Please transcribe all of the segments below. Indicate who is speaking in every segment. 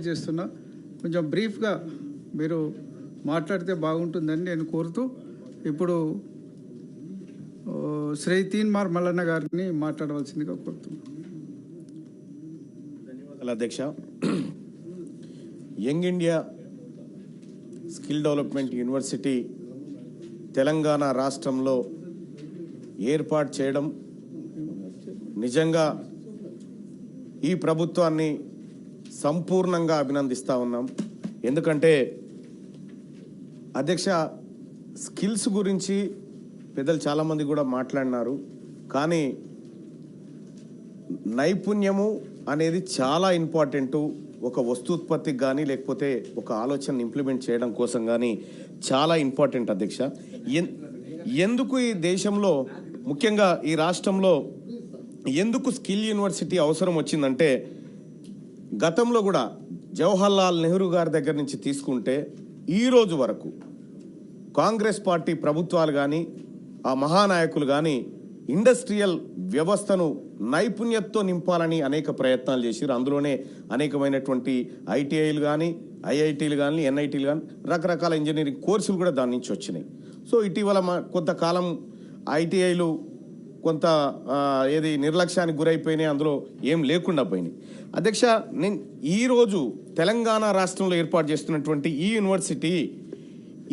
Speaker 1: చేస్తున్నా కొంచెం బ్రీఫ్గా మీరు మాట్లాడితే బాగుంటుందని నేను కోరుతూ ఇప్పుడు శ్రీ తీన్మార్ మల్లన్న గారిని మాట్లాడవలసిందిగా కోరుతున్నాను.
Speaker 2: ధన్యవాదాలు అధ్యక్ష. Young India skill development university Telangana రాష్ట్రంలో ఏర్పాటు చేయడం నిజంగా ఈ ప్రభుత్వాన్ని సంపూర్ణంగా అభినందిస్తూ ఉన్నాం. ఎందుకంటే అధ్యక్ష, స్కిల్స్ గురించి పెద్దలు చాలామంది కూడా మాట్లాడినారు. కానీ నైపుణ్యము అనేది చాలా ఇంపార్టెంటు. ఒక వస్తూత్పత్తికి కానీ లేకపోతే ఒక ఆలోచన ఇంప్లిమెంట్ చేయడం కోసం కానీ చాలా ఇంపార్టెంట్ అధ్యక్ష. ఎందుకు ఈ దేశంలో ముఖ్యంగా ఈ రాష్ట్రంలో ఎందుకు స్కిల్ యూనివర్సిటీ అవసరం వచ్చిందంటే, గతంలో కూడా జవహర్లాల్ నెహ్రూ గారి దగ్గర నుంచి తీసుకుంటే ఈ రోజు వరకు కాంగ్రెస్ పార్టీ ప్రభుత్వాలు కానీ ఆ మహానాయకులు కానీ ఇండస్ట్రియల్ వ్యవస్థను నైపుణ్యతతో నింపాలని అనేక ప్రయత్నాలు చేశారు. అందులోనే అనేకమైనటువంటి ఐటీఐలు కానీ ఐఐటీలు కానీ ఎన్ఐటీలు కానీ రకరకాల ఇంజనీరింగ్ కోర్సులు కూడా దాని నుంచి వచ్చినాయి. సో ఇటీవల కొంతకాలం ఐటీఐలు కొంత నిర్లక్ష్యానికి గురైపోయినాయి, అందులో ఏం లేకుండా పోయినాయి. అధ్యక్ష, నేను ఈరోజు తెలంగాణ రాష్ట్రంలో ఏర్పాటు చేస్తున్నటువంటి ఈ యూనివర్సిటీ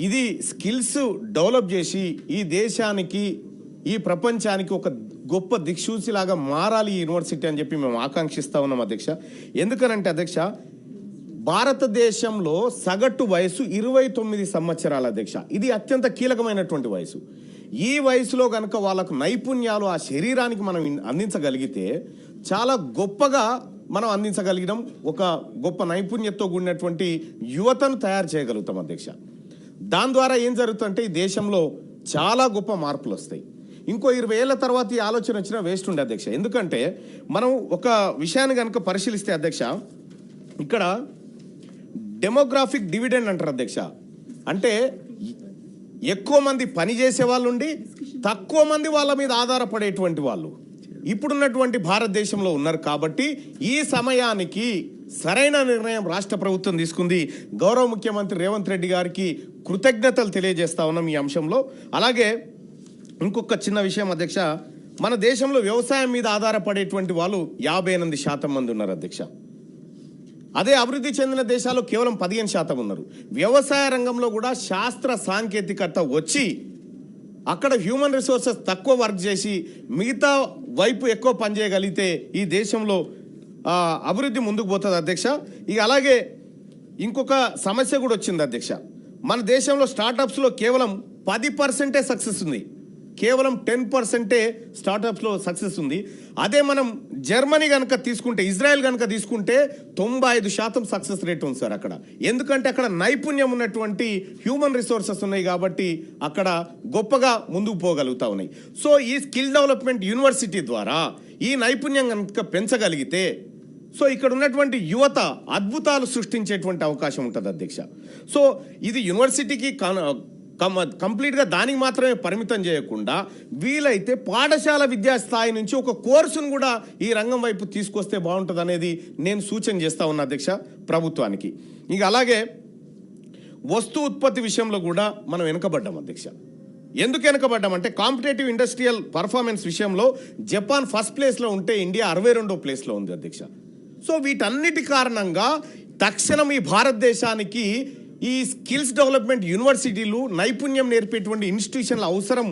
Speaker 2: ఇది స్కిల్స్ డెవలప్ చేసి ఈ దేశానికి ఈ ప్రపంచానికి ఒక గొప్ప దిక్సూచిలాగా మారాలి ఈ యూనివర్సిటీ అని చెప్పి మేము ఆకాంక్షిస్తూ ఉన్నాం అధ్యక్ష. ఎందుకనంటే అధ్యక్ష, భారతదేశంలో సగటు వయసు 29 సంవత్సరాల అధ్యక్ష. ఇది అత్యంత కీలకమైనటువంటి వయసు. ఈ వయసులో కనుక వాళ్ళకు నైపుణ్యాలు ఆ శరీరానికి మనం అందించగలిగితే చాలా గొప్పగా మనం అందించగలిగడం, ఒక గొప్ప నైపుణ్యతతో కూడినటువంటి యువతను తయారు చేయగలుగుతాం అధ్యక్ష. దాని ద్వారా ఏం జరుగుతుందంటే ఈ దేశంలో చాలా గొప్ప మార్పులు వస్తాయి. ఇంకో 20 ఏళ్ల తర్వాత ఈ ఆలోచన వచ్చినా వేస్ట్ ఉండే అధ్యక్ష. ఎందుకంటే మనం ఒక విషయాన్ని కనుక పరిశీలిస్తే అధ్యక్ష, ఇక్కడ డెమోగ్రాఫిక్ డివిడెండ్ అంటారు అధ్యక్ష. అంటే ఎక్కువ మంది పని చేసే వాళ్ళు ఉండి తక్కువ మంది వాళ్ళ మీద ఆధారపడేటువంటి వాళ్ళు ఇప్పుడున్నటువంటి భారతదేశంలో ఉన్నారు. కాబట్టి ఈ సమయానికి సరైన నిర్ణయం రాష్ట్ర ప్రభుత్వం తీసుకుంది. గౌరవ ముఖ్యమంత్రి రేవంత్ రెడ్డి గారికి కృతజ్ఞతలు తెలియజేస్తా ఉన్నాం ఈ అంశంలో. అలాగే ఇంకొక చిన్న విషయం అధ్యక్ష, మన దేశంలో వ్యవసాయం మీద ఆధారపడేటువంటి వాళ్ళు 58% మంది ఉన్నారు అధ్యక్ష. అదే అభివృద్ధి చెందిన దేశాల్లో కేవలం 15% ఉన్నారు. వ్యవసాయ రంగంలో కూడా శాస్త్ర సాంకేతికత వచ్చి అక్కడ హ్యూమన్ రిసోర్సెస్ తక్కువ వర్క్ చేసి మిగతా వైపు ఎక్కువ పనిచేయగలిగితే ఈ దేశంలో అభివృద్ధి ముందుకు పోతుంది అధ్యక్ష. ఇక అలాగే ఇంకొక సమస్య కూడా వచ్చింది అధ్యక్ష. మన దేశంలో స్టార్టప్స్లో కేవలం 10% సక్సెస్ ఉంది, కేవలం 10% స్టార్టప్స్లో సక్సెస్ ఉంది. అదే మనం జర్మనీ కనుక తీసుకుంటే, ఇజ్రాయెల్ కనుక తీసుకుంటే 95% సక్సెస్ రేట్ ఉంది సార్ అక్కడ. ఎందుకంటే అక్కడ నైపుణ్యం ఉన్నటువంటి హ్యూమన్ రిసోర్సెస్ ఉన్నాయి కాబట్టి అక్కడ గొప్పగా ముందుకు పోగలుగుతా ఉన్నాయి. సో ఈ స్కిల్ డెవలప్మెంట్ యూనివర్సిటీ ద్వారా ఈ నైపుణ్యం కనుక పెంచగలిగితే సో ఇక్కడ ఉన్నటువంటి యువత అద్భుతాలు సృష్టించేటువంటి అవకాశం ఉంటుంది అధ్యక్ష. సో ఇది యూనివర్సిటీకి కంప్లీట్గా దానికి మాత్రమే పరిమితం చేయకుండా వీలైతే పాఠశాల విద్యా స్థాయి నుంచి ఒక కోర్సును కూడా ఈ రంగం వైపు తీసుకొస్తే బాగుంటుంది అనేది నేను సూచన చేస్తా ఉన్నా అధ్యక్ష ప్రభుత్వానికి. ఇక అలాగే వస్తు ఉత్పత్తి విషయంలో కూడా మనం వెనుకబడ్డాం అధ్యక్ష. ఎందుకు వెనుకబడ్డామంటే కాంపిటేటివ్ ఇండస్ట్రియల్ పర్ఫార్మెన్స్ విషయంలో జపాన్ ఫస్ట్ ప్లేస్లో ఉంటే ఇండియా 62వ ప్లేస్లో ఉంది అధ్యక్ష. సో వీటన్నిటి కారణంగా తక్షణం ఈ భారతదేశానికి ఈ స్కిల్స్ డెవలప్మెంట్ యూనివర్సిటీలు నైపుణ్యం నేర్పేటువంటి ఇన్స్టిట్యూషన్ల అవసరం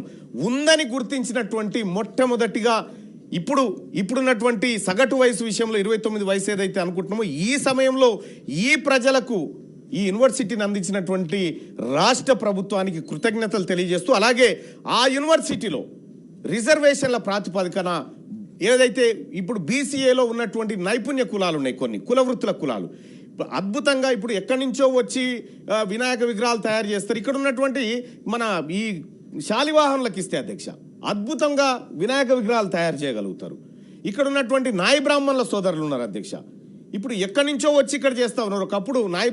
Speaker 2: ఉందని గుర్తించినటువంటి మొట్టమొదటిగా ఇప్పుడున్నటువంటి సగటు వయసు విషయంలో 29 వయసు ఏదైతే అనుకుంటున్నామో ఈ సమయంలో ఈ ప్రజలకు ఈ యూనివర్సిటీని అందించినటువంటి రాష్ట్ర ప్రభుత్వానికి కృతజ్ఞతలు తెలియజేస్తూ, అలాగే ఆ యూనివర్సిటీలో రిజర్వేషన్ల ప్రాతిపదికన ఏదైతే ఇప్పుడు బీసీఏలో ఉన్నటువంటి నైపుణ్య కులాలు ఉన్నాయి, కొన్ని కుల వృత్తుల కులాలు అద్భుతంగా ఇప్పుడు ఎక్కడి నుంచో వచ్చి వినాయక విగ్రహాలు తయారు చేస్తారు. ఇక్కడ ఉన్నటువంటి మన ఈ శాలివాహనులకు ఇస్తే అధ్యక్ష అద్భుతంగా వినాయక విగ్రహాలు తయారు చేయగలుగుతారు. ఇక్కడ ఉన్నటువంటి నాయి బ్రాహ్మణుల సోదరులు ఉన్నారు అధ్యక్ష, ఇప్పుడు ఎక్కడి నుంచో వచ్చి ఇక్కడ చేస్తూ ఉన్నారు. ఒకప్పుడు నాయి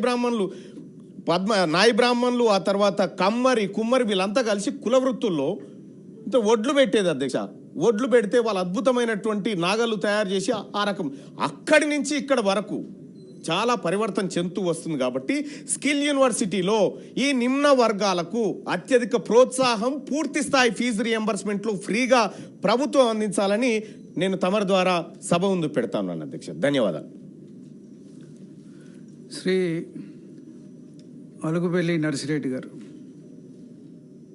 Speaker 2: బ్రాహ్మణులు ఆ తర్వాత కుమ్మరి వీళ్ళంతా కలిసి కుల వృత్తుల్లో ఒడ్లు పెట్టేది అధ్యక్ష. ఒడ్లు పెడితే వాళ్ళు అద్భుతమైనటువంటి నాగలు తయారు చేసి ఆ రకం అక్కడి నుంచి ఇక్కడ వరకు చాలా పరివర్తన చెందుతూ వస్తుంది కాబట్టి స్కిల్ యూనివర్సిటీలో ఈ నిమ్న వర్గాలకు అత్యధిక ప్రోత్సాహం, పూర్తి స్థాయి ఫీజు రియంబర్స్మెంట్లు ఫ్రీగా ప్రభుత్వం అందించాలని నేను తమరి ద్వారా సభ ముందు పెడతాను అధ్యక్ష. ధన్యవాదాలు.
Speaker 1: శ్రీ అలుగుబెల్లి నర్సిరెడ్డి గారు.